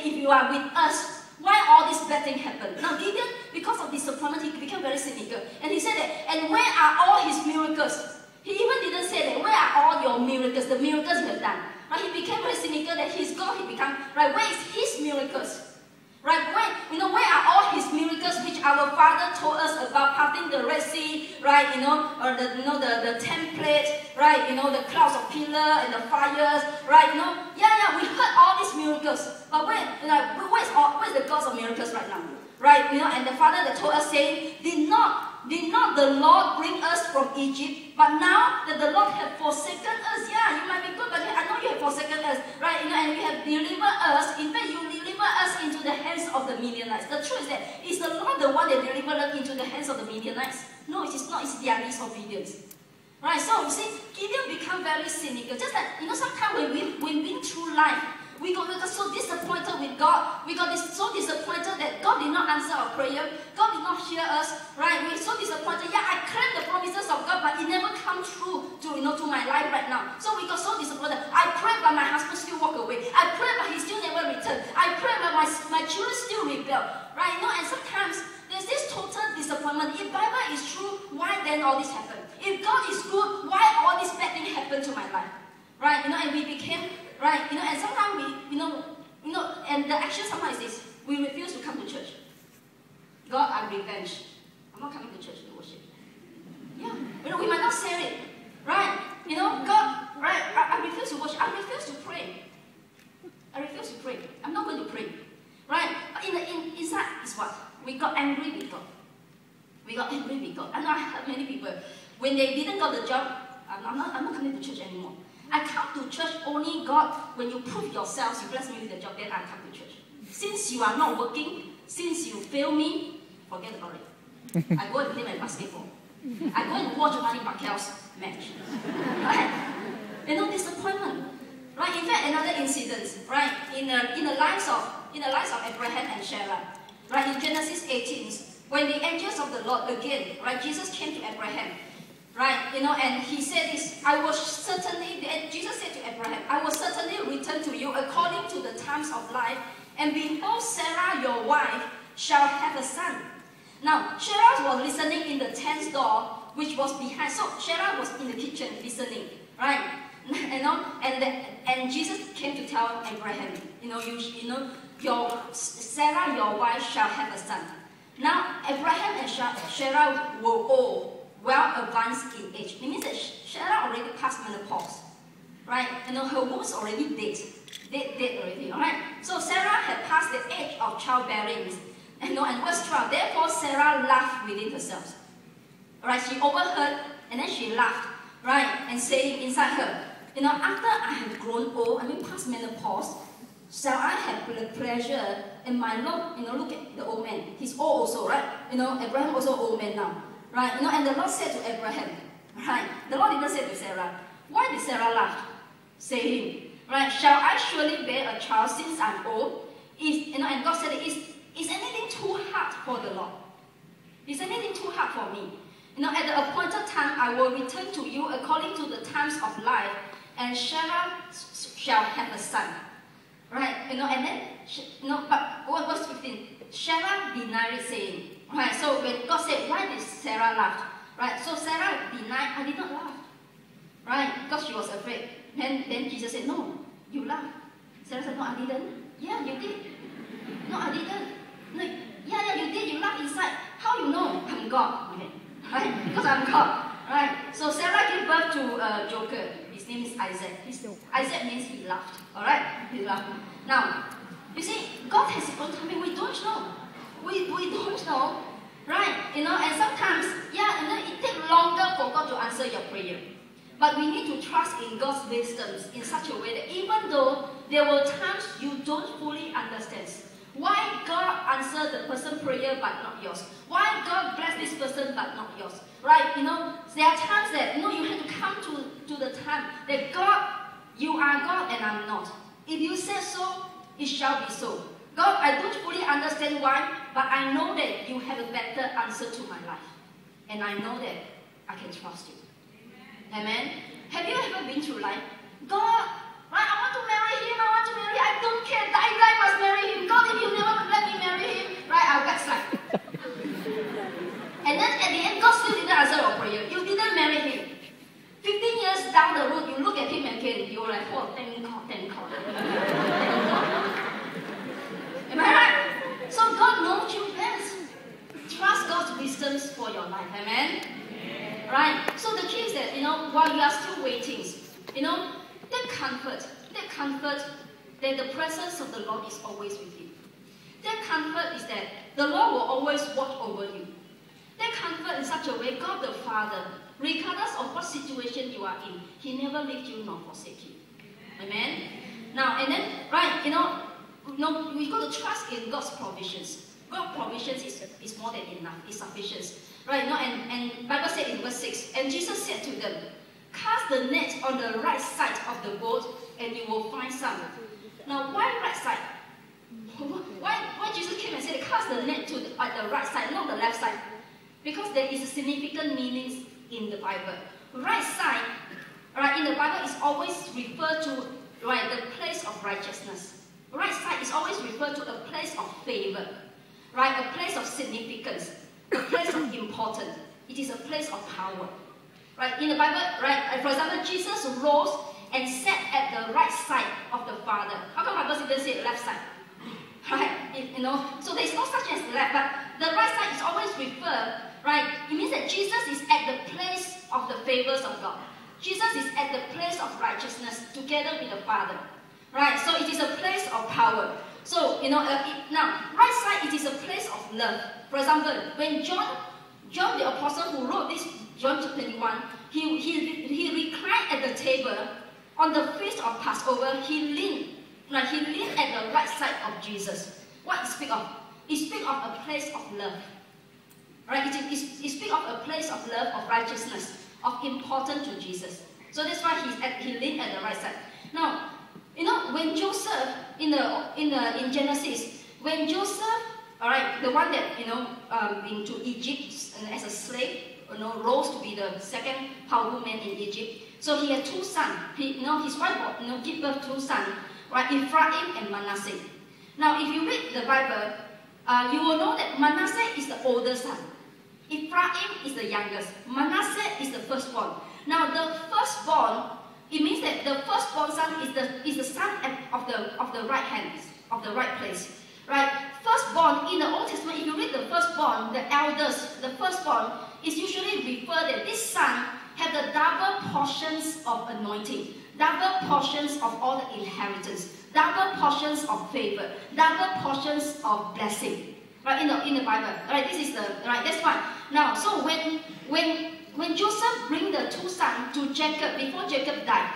say, if you are with us, why all this bad thing happened? Now Gideon, because of disappointment, he became very cynical. And he said that, and where are all his miracles? He even didn't say that, where are all your miracles, the miracles you have done? Right? He became very cynical that his God, he became, right, where is his miracles? Right, where are all his miracles which our father told us about, parting the Red Sea, right, or the template, right, the clouds of pillar and the fires, right, we heard all these miracles, but where's the God of miracles right now, right, and the father that told us saying, did not the Lord bring us from Egypt, but now that the Lord has forsaken us, you might be good, but I know you have forsaken us, right, and you have delivered us, in fact, you deliver us into the hands of the Midianites. The truth is that, is the Lord the one that delivered us into the hands of the Midianites? No, it is not, it's their disobedience. Right, so you see, Gideon become very cynical, just like, sometimes when we've been through life, we got so disappointed with God. We got so disappointed that God did not answer our prayer. God did not hear us. Right? We're so disappointed. Yeah, I claim the promises of God, but it never comes true to my life right now. So we got so disappointed. I pray, but my husband still walk away. I pray, but he still never returned. I pray, but my children still rebel. Right? And sometimes there's this total disappointment. If Bible is true, why then all this happened? If God is good, why all this bad thing happened to my life? Right? And we became, right, and sometimes we, and the action sometimes is this, we refuse to come to church. God, I'm revenge. I'm not coming to church to worship. Yeah, we might not say it, right? God, right, I refuse to worship. I refuse to pray. I refuse to pray. I'm not going to pray, right? But inside is what? We got angry with God. We got angry with God. I know I heard many people, when they didn't got the job, I'm not coming to church anymore. I come to church only, God, when you prove yourselves, you bless me with the job, then I come to church. Since you are not working, since you fail me, forget about it. I go and play my basketball. I go and watch Manny Pacquiao's match. Right? Disappointment. Right? In fact, another incident, right? In the lives of Abraham and Sarah. Right? In Genesis 18, when the angels of the Lord again, right? Jesus came to Abraham. Right, and he said this, Jesus said to Abraham, I will certainly return to you according to the times of life, and behold, Sarah, your wife, shall have a son. Now, Sarah was listening in the tent door, which was behind, so Sarah was in the kitchen listening, right? And Jesus came to tell Abraham, Sarah, your wife, shall have a son. Now, Abraham and Sarah were old, well advanced in age. It means that Sarah already passed menopause, right? Her womb's already dead already, alright? So Sarah had passed the age of childbearing, and verse 12, therefore Sarah laughed within herself. Alright, she overheard, and then she laughed, right? And saying inside her, after I have grown old, past menopause, shall I have the pleasure, and my Lord, look at the old man. He's old also, right? Abraham also old man now. Right, and the Lord said to Abraham, right, the Lord didn't say to Sarah, why did Sarah laugh? Saying, right, shall I surely bear a child since I'm old? And God said, is anything too hard for the Lord? Is anything too hard for me? At the appointed time, I will return to you according to the times of life, and Sarah shall have a son. Right, and then, but verse 15, Sarah denied it, saying, right, so when God said, why did Sarah laugh? Right, so Sarah denied, I did not laugh. Right, because she was afraid. Then Jesus said, no, you laughed. Sarah said, no, I didn't. Yeah, you did. No, I didn't. No, yeah, you did. You laughed inside. How you know? I'm God. Okay. Right, because I'm God. Right, so Sarah gave birth to a joker. His name is Isaac. Isaac means he laughed. Alright, he laughed. Now, you see, God has his own timing. We don't know. We don't know, right? And sometimes, it takes longer for God to answer your prayer. But we need to trust in God's wisdom in such a way that even though there were times you don't fully understand why God answered the person's prayer but not yours, why God blessed this person but not yours, right? There are times that you have to come to the time that God, you are God and I'm not. If you say so, it shall be so. God, I don't fully understand why, but I know that you have a better answer to my life. And I know that I can trust you. Amen? Have you ever been through life? God, right, I want to marry him, I want to marry him, I don't care, die, must marry him. just down the road, you look at him again, you're like, oh, thank God, thank God. Am I right? So God knows you best. Trust God's wisdom for your life. Amen? Right? So the key is that, while you are still waiting, that comfort that the presence of the Lord is always with you. That comfort is that the Lord will always watch over you. That comfort in such a way, God the Father, regardless of what situation you are in, He never leaves you nor forsake you. Amen? Now, and then, right, we got to trust in God's provisions. God's provisions is more than enough, is sufficient. Right? And Bible said in verse 6, and Jesus said to them, cast the net on the right side of the boat, and you will find some. Now, why right side? Why Jesus came and said, cast the net at the right side, not the left side? Because there is a significant meaning in the Bible. Right side, right, in the Bible is always referred to, right, the place of righteousness. Right side is always referred to a place of favor, right, a place of significance, a place of importance. It is a place of power. Right, in the Bible, right, for example, Jesus rose and sat at the right side of the Father. How come Bible didn't say left side? Right, so there is no such as left, but the right side is always referred, right, it means that Jesus is at the place of the favors of God. Jesus is at the place of righteousness together with the Father. Right, so it is a place of power. So, now, right side, it is a place of love. For example, when John the Apostle who wrote this, John 21, he reclined at the table on the feast of Passover. He leaned at the right side of Jesus. What it speaks of? It speaks of a place of love. Right? It speaks of a place of love, of righteousness, of importance to Jesus. So that's why he leaned at the right side. Now, when Joseph in Genesis, when Joseph, all right, the one that into Egypt and as a slave, rose to be the second powerful man in Egypt. So he had two sons. His wife gave birth to two sons, right? Ephraim and Manasseh. Now, if you read the Bible, you will know that Manasseh is the older son. Ephraim is the youngest. Manasseh is the firstborn. Now, the firstborn, it means that the firstborn son is the son of the right hand, of the right place. Right? Firstborn, in the Old Testament, if you read the firstborn, the eldest, the firstborn, is usually referred that this son had the double portions of anointing, double portions of all the inheritance, double portions of favor, double portions of blessing. Right? In the Bible. Right? This is that's why. Now, so when Joseph bring the two sons to Jacob, before Jacob died,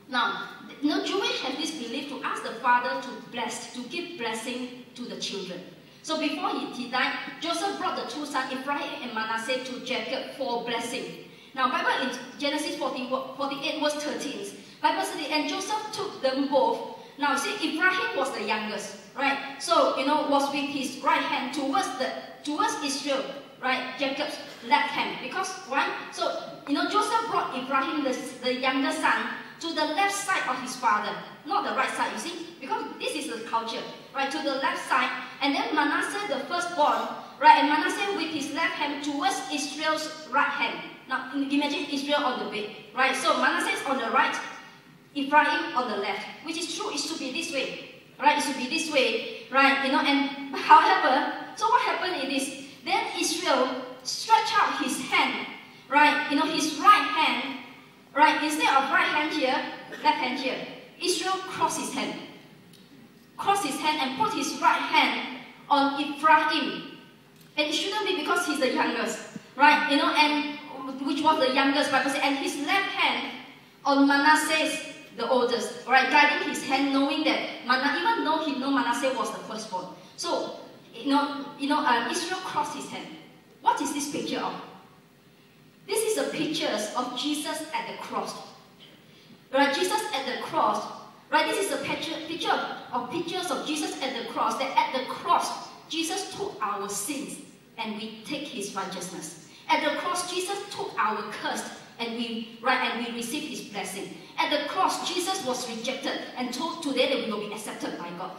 now, Jewish have this belief to ask the father to give blessing to the children. So before he died, Joseph brought the two sons, Ephraim and Manasseh, to Jacob for blessing. Now, Bible in Genesis 48 verse 13, Bible says, and Joseph took them both. Now, see, Ephraim was the youngest, right? So, was with his right hand towards Israel, right? Jacob's left hand. Because why? So, Joseph brought Ephraim, the younger son, to the left side of his father, not the right side, you see? Because this is the culture, right? To the left side, and then Manasseh, the firstborn, right? And Manasseh with his left hand towards Israel's right hand. Now, imagine Israel on the bed, right? So Manasseh is on the right, Ephraim on the left, which is true. It should be this way, right? It should be this way, right? And however, so what happened is then Israel stretched out his hand, right? His right hand. Right, instead of right hand here, left hand here, Israel crossed his hand and put his right hand on Ephraim. And it shouldn't be because he's the youngest, right? And which was the youngest, Bible says, and his left hand on Manasseh, the oldest, right, guiding his hand, knowing that even though he knew Manasseh was the firstborn. So, Israel crossed his hand. What is this picture of? This is a picture of Jesus at the cross. Right, Jesus at the cross. Right, this is a pictures of Jesus at the cross. That at the cross, Jesus took our sins and we take his righteousness. At the cross, Jesus took our curse and we receive his blessing. At the cross, Jesus was rejected and told today that we will be accepted by God.